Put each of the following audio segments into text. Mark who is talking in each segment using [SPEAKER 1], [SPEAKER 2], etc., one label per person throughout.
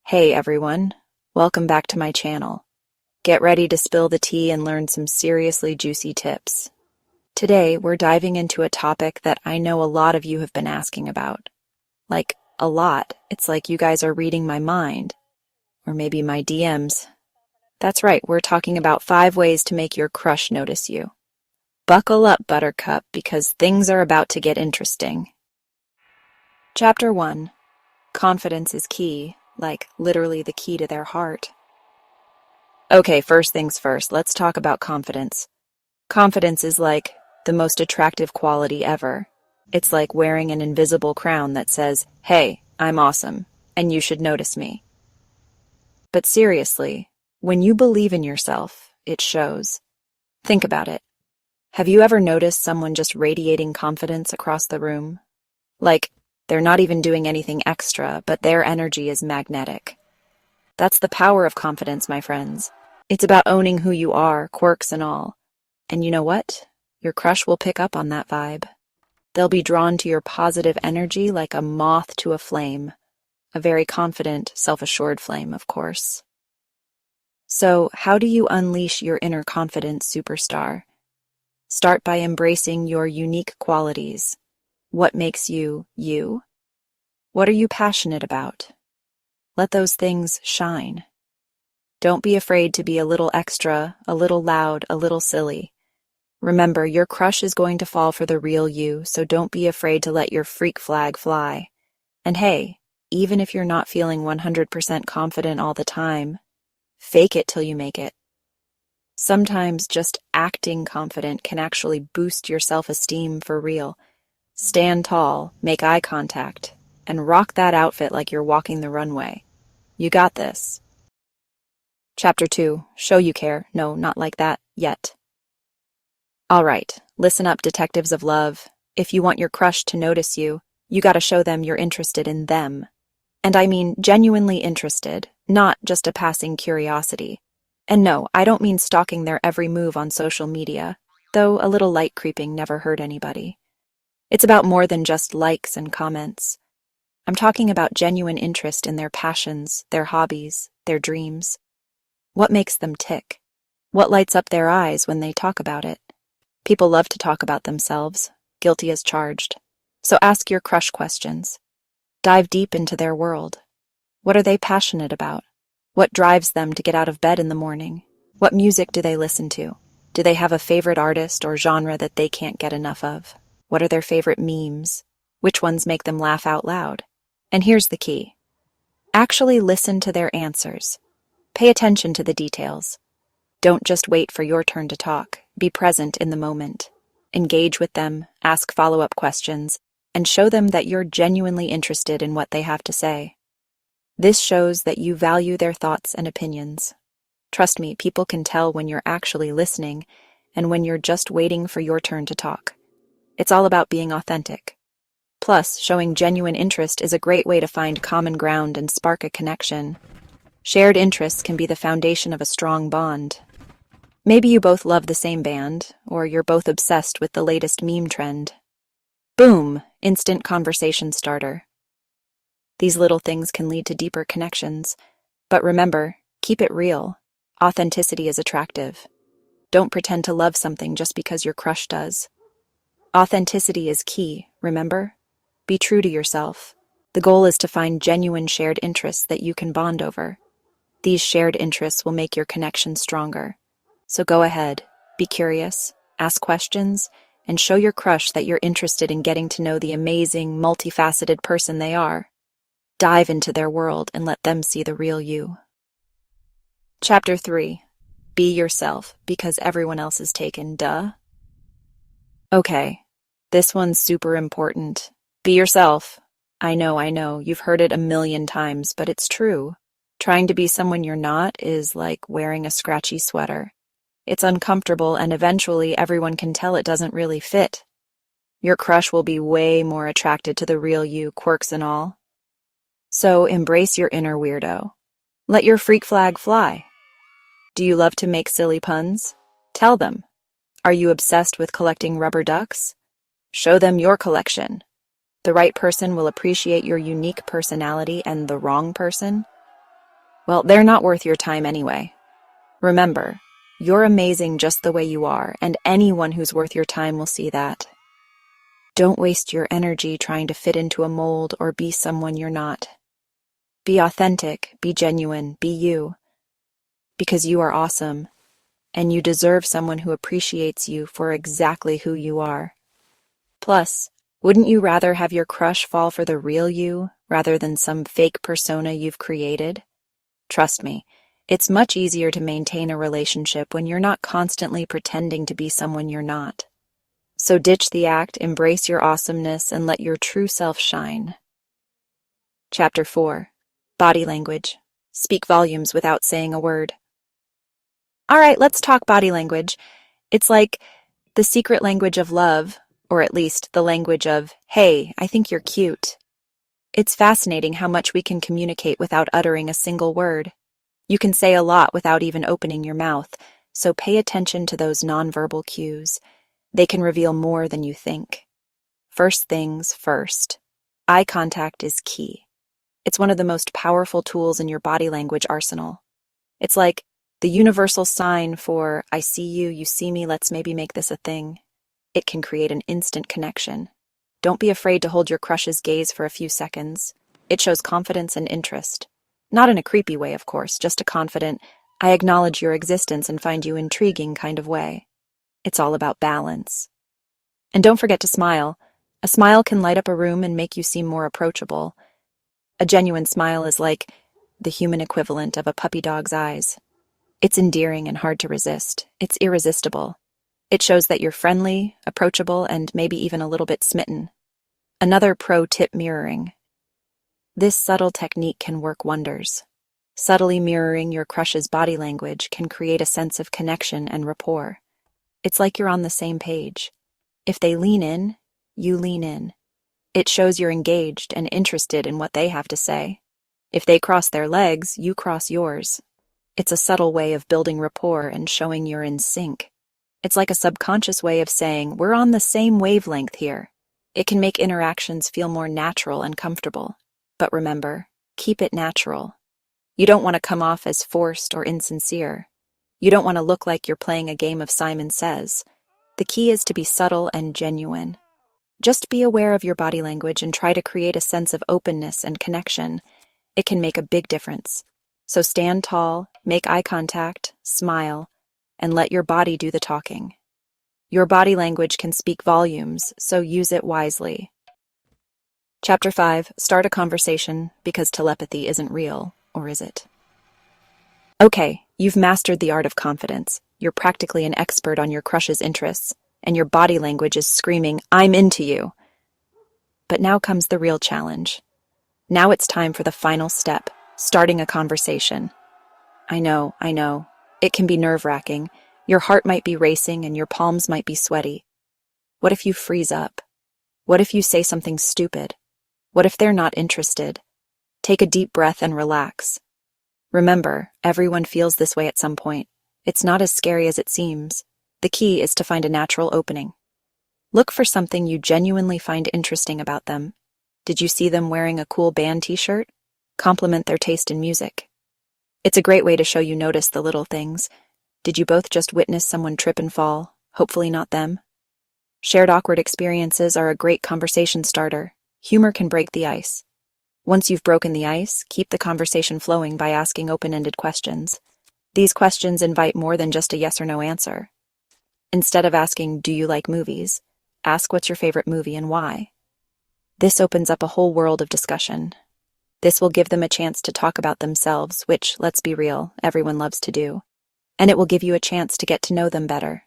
[SPEAKER 1] Hey everyone, welcome back to my channel. Get ready to spill the tea and learn some seriously juicy tips. Today, we're diving into a topic that I know a lot of you have been asking about. Like, a lot. It's like you guys are reading my mind. Or maybe my DMs. That's right, we're talking about 5 ways to make your crush notice you. Buckle up, Buttercup, because things are about to get interesting. Chapter 1. Confidence is key, like literally the key to their heart. Okay, first things first, let's talk about confidence. Confidence is like the most attractive quality ever. It's like wearing an invisible crown that says, "Hey, I'm awesome, and you should notice me." But seriously, when you believe in yourself, it shows. Think about it. Have you ever noticed someone just radiating confidence across the room? Like, they're not even doing anything extra, but their energy is magnetic. That's the power of confidence, my friends. It's about owning who you are, quirks and all. And you know what? Your crush will pick up on that vibe. They'll be drawn to your positive energy like a moth to a flame. A very confident, self-assured flame, of course. So, how do you unleash your inner confidence, superstar? Start by embracing your unique qualities. What makes you, you? What are you passionate about? Let those things shine. Don't be afraid to be a little extra, a little loud, a little silly. Remember, your crush is going to fall for the real you, so don't be afraid to let your freak flag fly. And hey, even if you're not feeling 100% confident all the time, fake it till you make it. Sometimes just acting confident can actually boost your self-esteem for real. Stand tall, make eye contact, and rock that outfit like you're walking the runway. You got this. Chapter 2. Show you care. No, not like that, yet. Alright, listen up, detectives of love. If you want your crush to notice you, you gotta show them you're interested in them. And I mean genuinely interested, not just a passing curiosity. And no, I don't mean stalking their every move on social media, though a little light creeping never hurt anybody. It's about more than just likes and comments. I'm talking about genuine interest in their passions, their hobbies, their dreams. What makes them tick? What lights up their eyes when they talk about it? People love to talk about themselves, guilty as charged. So ask your crush questions. Dive deep into their world. What are they passionate about? What drives them to get out of bed in the morning? What music do they listen to? Do they have a favorite artist or genre that they can't get enough of? What are their favorite memes? Which ones make them laugh out loud? And here's the key. Actually listen to their answers. Pay attention to the details. Don't just wait for your turn to talk. Be present in the moment. Engage with them, ask follow-up questions, and show them that you're genuinely interested in what they have to say. This shows that you value their thoughts and opinions. Trust me, people can tell when you're actually listening and when you're just waiting for your turn to talk. It's all about being authentic. Plus, showing genuine interest is a great way to find common ground and spark a connection. Shared interests can be the foundation of a strong bond. Maybe you both love the same band, or you're both obsessed with the latest meme trend. Boom! Instant conversation starter. These little things can lead to deeper connections. But remember, keep it real. Authenticity is attractive. Don't pretend to love something just because your crush does. Authenticity is key, remember? Be true to yourself. The goal is to find genuine shared interests that you can bond over. These shared interests will make your connection stronger. So go ahead, be curious, ask questions, and show your crush that you're interested in getting to know the amazing, multifaceted person they are. Dive into their world and let them see the real you. Chapter 3. Be yourself, because everyone else is taken, duh. Okay, this one's super important. Be yourself. I know, you've heard it a million times, but it's true. Trying to be someone you're not is like wearing a scratchy sweater. It's uncomfortable, and eventually everyone can tell it doesn't really fit. Your crush will be way more attracted to the real you, quirks and all. So embrace your inner weirdo. Let your freak flag fly. Do you love to make silly puns? Tell them. Are you obsessed with collecting rubber ducks? Show them your collection. The right person will appreciate your unique personality, and the wrong person? well, they're not worth your time anyway. Remember, you're amazing just the way you are, and anyone who's worth your time will see that. Don't waste your energy trying to fit into a mold or be someone you're not. Be authentic, be genuine, be you. Because you are awesome, and you deserve someone who appreciates you for exactly who you are. Plus, wouldn't you rather have your crush fall for the real you rather than some fake persona you've created? Trust me, it's much easier to maintain a relationship when you're not constantly pretending to be someone you're not. So ditch the act, embrace your awesomeness, and let your true self shine. Chapter 4. Body Language. Speak volumes without saying a word. All right, let's talk body language. It's like the secret language of love, or at least the language of, hey, I think you're cute. It's fascinating how much we can communicate without uttering a single word. You can say a lot without even opening your mouth, so pay attention to those nonverbal cues. They can reveal more than you think. First things first. Eye contact is key. It's one of the most powerful tools in your body language arsenal. It's like the universal sign for, I see you, you see me, let's maybe make this a thing. It can create an instant connection. Don't be afraid to hold your crush's gaze for a few seconds. It shows confidence and interest. Not in a creepy way, of course, just a confident, I acknowledge your existence and find you intriguing kind of way. It's all about balance. And don't forget to smile. A smile can light up a room and make you seem more approachable. A genuine smile is like the human equivalent of a puppy dog's eyes. It's endearing and hard to resist. It's irresistible. It shows that you're friendly, approachable, and maybe even a little bit smitten. Another pro tip: mirroring. This subtle technique can work wonders. Subtly mirroring your crush's body language can create a sense of connection and rapport. It's like you're on the same page. If they lean in, you lean in. It shows you're engaged and interested in what they have to say. If they cross their legs, you cross yours. It's a subtle way of building rapport and showing you're in sync. It's like a subconscious way of saying, we're on the same wavelength here. It can make interactions feel more natural and comfortable. But remember, keep it natural. You don't want to come off as forced or insincere. You don't want to look like you're playing a game of Simon Says. The key is to be subtle and genuine. Just be aware of your body language and try to create a sense of openness and connection. It can make a big difference. So stand tall, make eye contact, smile, and let your body do the talking. Your body language can speak volumes, so use it wisely. Chapter 5. Start a conversation, because telepathy isn't real, or is it? Okay, you've mastered the art of confidence. You're practically an expert on your crush's interests, and your body language is screaming, I'm into you. But now comes the real challenge. Now it's time for the final step, starting a conversation. I know. It can be nerve-wracking. Your heart might be racing and your palms might be sweaty. What if you freeze up? What if you say something stupid? What if they're not interested? Take a deep breath and relax. Remember, everyone feels this way at some point. It's not as scary as it seems. The key is to find a natural opening. Look for something you genuinely find interesting about them. Did you see them wearing a cool band t-shirt? Compliment their taste in music. It's a great way to show you notice the little things. Did you both just witness someone trip and fall? Hopefully not them. Shared awkward experiences are a great conversation starter. Humor can break the ice. Once you've broken the ice, keep the conversation flowing by asking open-ended questions. These questions invite more than just a yes or no answer. Instead of asking, do you like movies? Ask what's your favorite movie and why. This opens up a whole world of discussion. This will give them a chance to talk about themselves, which, let's be real, everyone loves to do. And it will give you a chance to get to know them better.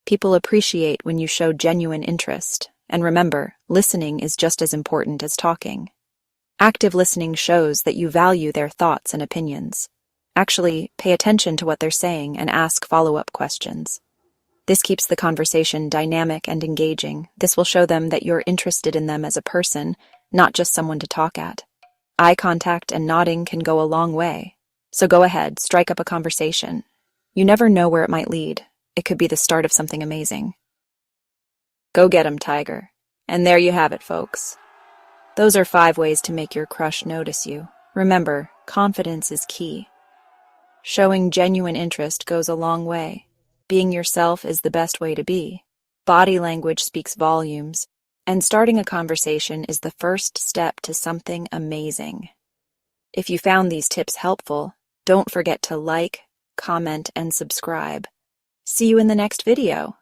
[SPEAKER 1] People appreciate when you show genuine interest. And remember, listening is just as important as talking. Active listening shows that you value their thoughts and opinions. Actually, pay attention to what they're saying and ask follow-up questions. This keeps the conversation dynamic and engaging. This will show them that you're interested in them as a person, not just someone to talk at. Eye contact and nodding can go a long way. So go ahead, strike up a conversation. You never know where it might lead. It could be the start of something amazing. Go get 'em, Tiger. And there you have it, folks. Those are 5 ways to make your crush notice you. Remember, confidence is key. Showing genuine interest goes a long way. Being yourself is the best way to be. Body language speaks volumes, and starting a conversation is the first step to something amazing. If you found these tips helpful, don't forget to like, comment, and subscribe. See you in the next video.